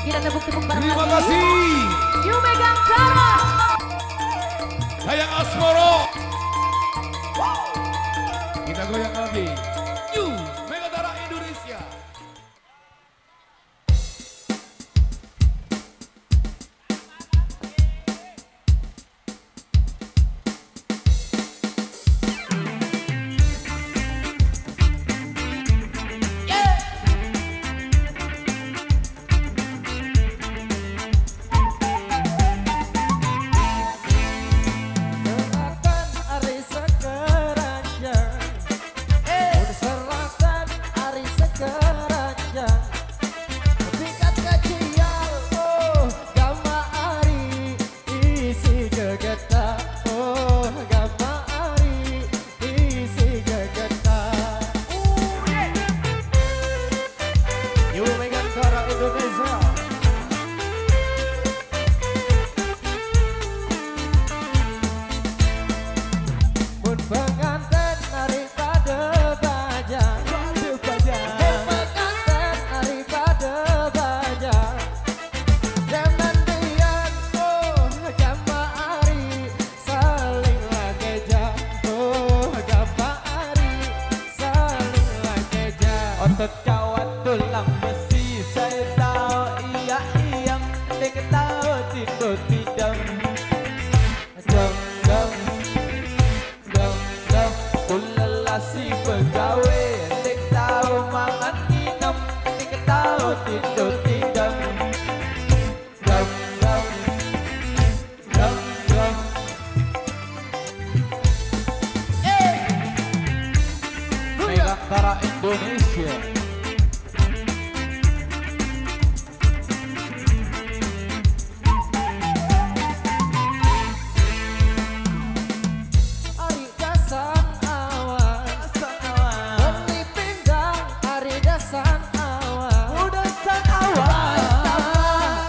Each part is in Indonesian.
Kita tepuk-tepuk bareng Terima lagi. kasih. You megang Tara. Sayang Asmoro. Kita goyang lagi. You Megatara Indonesia. Otot kawat tulang besi, saya tahu iya iya, dia tahu tidak tidak. Dong dong dong dong, kulelasi pegawai, dia tahu makan minum, dia tahu tidak tidak. Dong dong dong dong. Megatara Indonesia. Ari dasan awan, beli pindang, ari dasan awan, Udasan awan,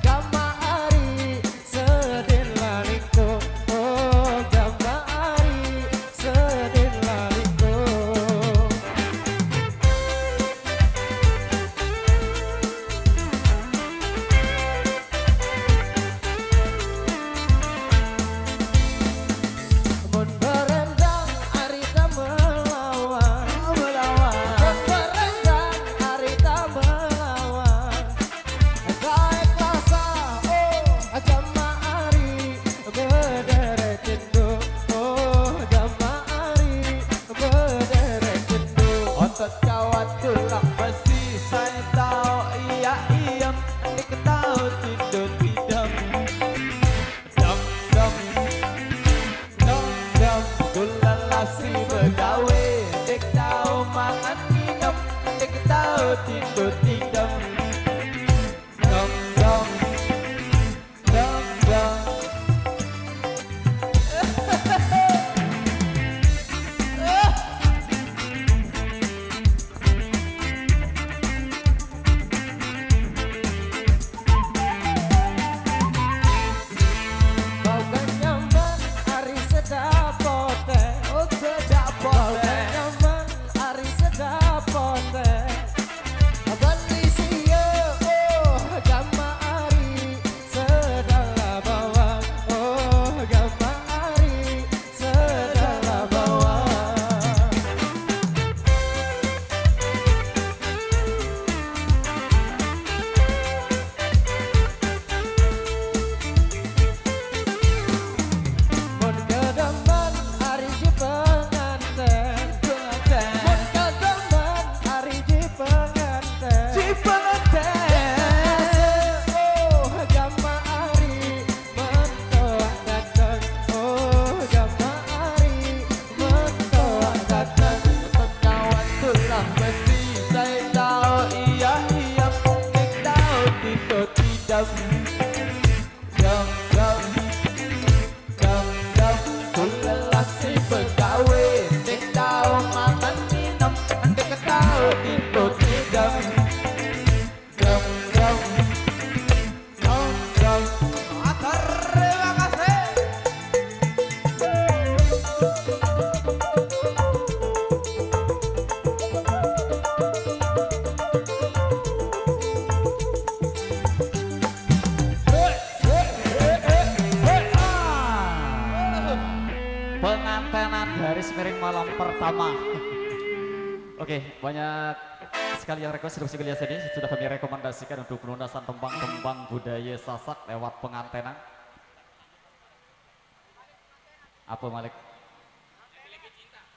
gama ari sedin laliko, oh gama ari sedin laliko. Mun berendang ari tak melawan, mun berendang ari tak melawan. Kaek rasa oh gama ari berdere cindu, oh gama ari berdere cindu. otot kawat tulang besi, saya tahu iya iya, dia tahu tidak tidak. Dom dom dom dom, kulelasi pegawai, dia tahu makan minum, dia tahu tidak tidak. Dom dom dom dom. Bau kenyaman ari sedap pote, Oh sedap bau boleh. kenyaman ari sedap pote. Beli sia oh gama ari sedala bawang, oh gama ari sedala bawang. Mun kedemen ari ji penganten, mun kedemen ari ji penganten. Si pengantin, Oh gama ari mentoak datang, oh gama ari mentoak datang. otot kawat tulang besi, saya tahu iya iya, dia tahu tidak tidak. Dong dong dong dong, kulelasi pegawai, dia tahu makan minum, dia tahu tidak tidak. Dong dong dong dong. Terima kasih. pertama. Oke, banyak sekali yang request Reduksi Gelias ini sudah kami rekomendasikan untuk pelunasan tembang-tembang budaya Sasak lewat pengantenan. Apa Malik?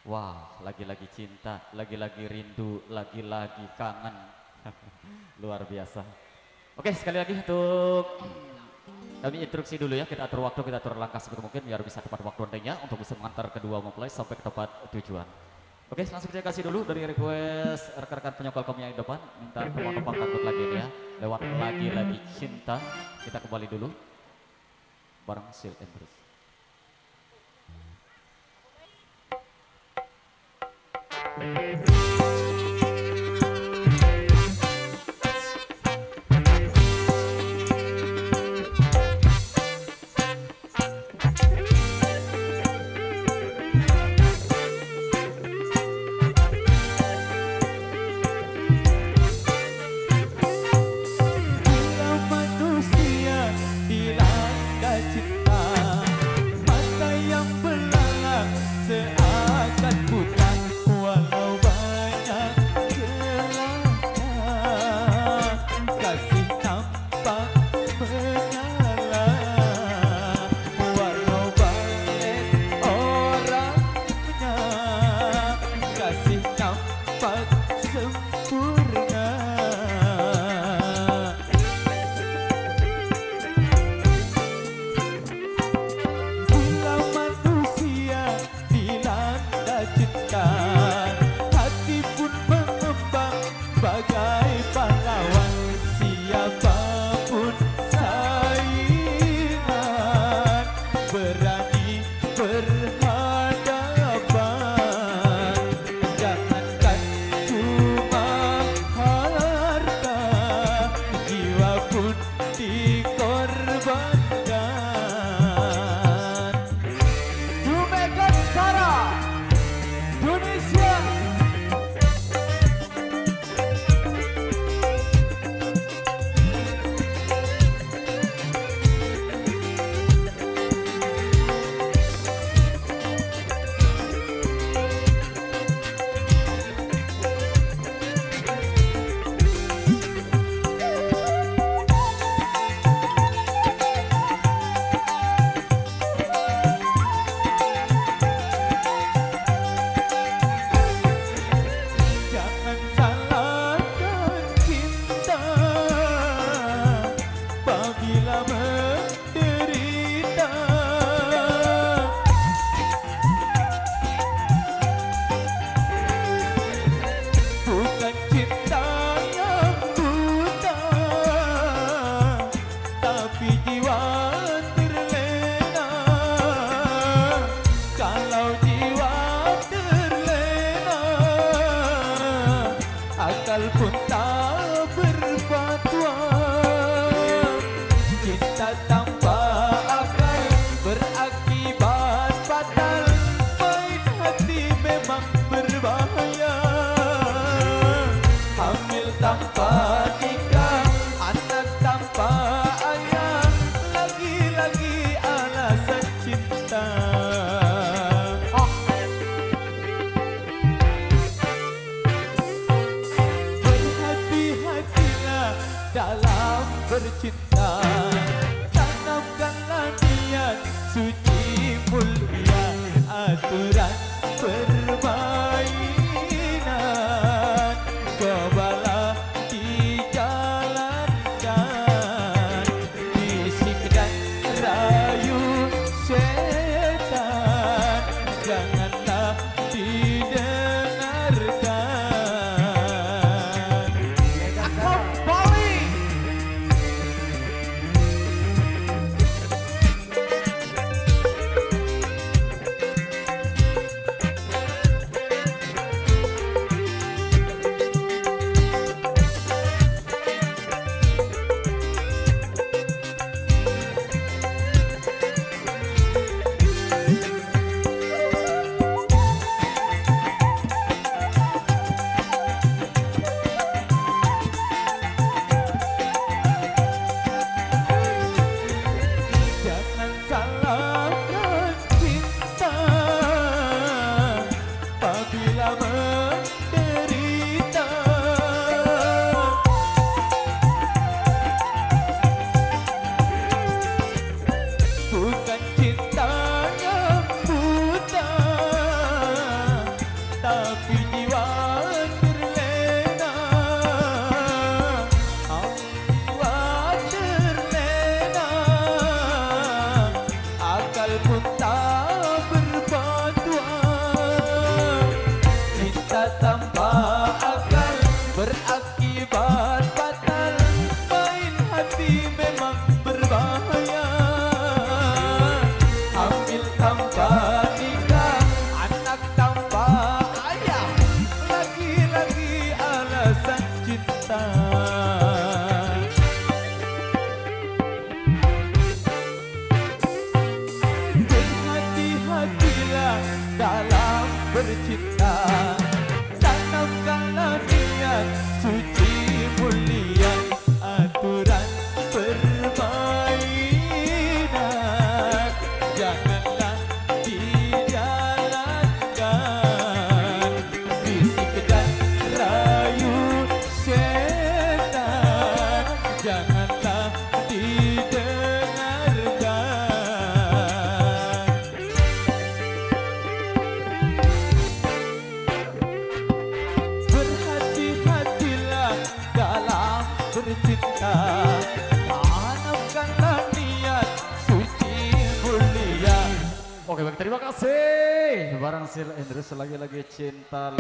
Wah, lagi-lagi cinta, lagi-lagi rindu, lagi-lagi kangen. Luar biasa. Oke, sekali lagi untuk kami instruksi dulu ya, kita atur waktu, kita atur langkah seperti mungkin biar bisa tepat waktu nantinya untuk bisa mengantar kedua mempelai sampai ke tempat tujuan. Oke, langsung saya kasih dulu dari request rekan-rekan penyokol kami yang di depan. Minta tembang-tembang takut lagi ini ya, lewat lagi-lagi cinta. Kita kembali dulu bareng Sil Endrus. janganlah didengarkan. Berhati-hatilah dalam bercinta, tanamkanlah niat suci mulia. Oke baik, terima kasih. Barang Sil Endrus lagi-lagi cinta.